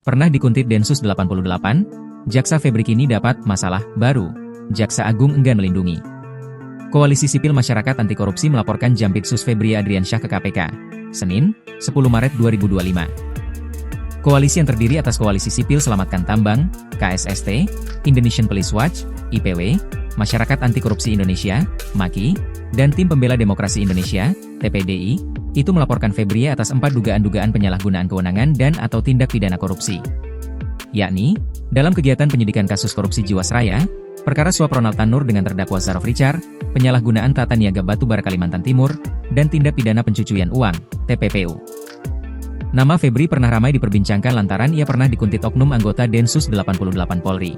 Pernah dikuntit Densus 88, Jaksa Febri kini dapat masalah baru. Jaksa Agung enggan melindungi. Koalisi Sipil Masyarakat Anti Korupsi melaporkan Jampitsus Febri Adriansyah ke KPK. Senin, 10 Maret 2025. Koalisi yang terdiri atas Koalisi Sipil Selamatkan Tambang, KSST, Indonesian Police Watch, IPW, Masyarakat Anti Korupsi Indonesia, MAKI, dan Tim Pembela Demokrasi Indonesia, TPDI, itu melaporkan Febri atas 4 dugaan-dugaan penyalahgunaan kewenangan dan atau tindak pidana korupsi. Yakni, dalam kegiatan penyidikan kasus korupsi Jiwasraya, perkara suap Ronald Tanur dengan terdakwa Zarof Richard, penyalahgunaan tata niaga batubara Kalimantan Timur, dan tindak pidana pencucian uang, TPPU. Nama Febri pernah ramai diperbincangkan lantaran ia pernah dikuntit oknum anggota Densus 88 Polri.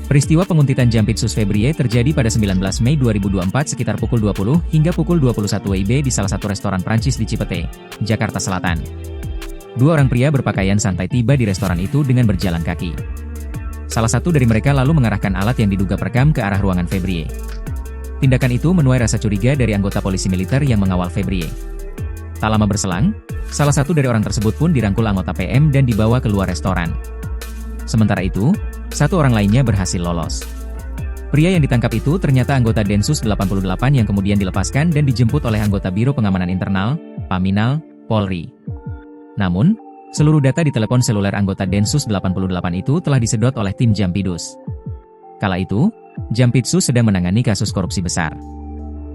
Peristiwa penguntitan Jampitsus Febri terjadi pada 19 Mei 2024 sekitar pukul 20 hingga pukul 21 WIB di salah satu restoran Prancis di Cipete, Jakarta Selatan. Dua orang pria berpakaian santai tiba di restoran itu dengan berjalan kaki. Salah satu dari mereka lalu mengarahkan alat yang diduga perekam ke arah ruangan Febri. Tindakan itu menuai rasa curiga dari anggota polisi militer yang mengawal Febri. Tak lama berselang, salah satu dari orang tersebut pun dirangkul anggota PM dan dibawa keluar restoran. Sementara itu, satu orang lainnya berhasil lolos. Pria yang ditangkap itu ternyata anggota Densus 88 yang kemudian dilepaskan dan dijemput oleh anggota Biro Pengamanan Internal, Paminal, Polri. Namun, seluruh data di telepon seluler anggota Densus 88 itu telah disedot oleh tim Jampidus. Kala itu, Jampitsus sedang menangani kasus korupsi besar.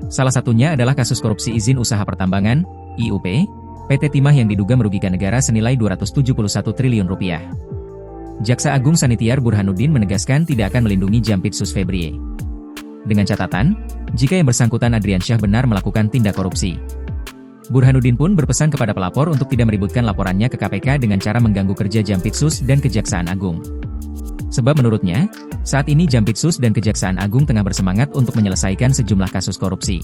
Salah satunya adalah kasus korupsi izin usaha pertambangan, IUP, PT Timah yang diduga merugikan negara senilai 271 triliun rupiah. Jaksa Agung Sanitiar Burhanuddin menegaskan tidak akan melindungi Jampitsus Febri. Dengan catatan, jika yang bersangkutan Adriansyah benar melakukan tindak korupsi. Burhanuddin pun berpesan kepada pelapor untuk tidak meributkan laporannya ke KPK dengan cara mengganggu kerja Jampitsus dan Kejaksaan Agung. Sebab menurutnya, saat ini Jampitsus dan Kejaksaan Agung tengah bersemangat untuk menyelesaikan sejumlah kasus korupsi.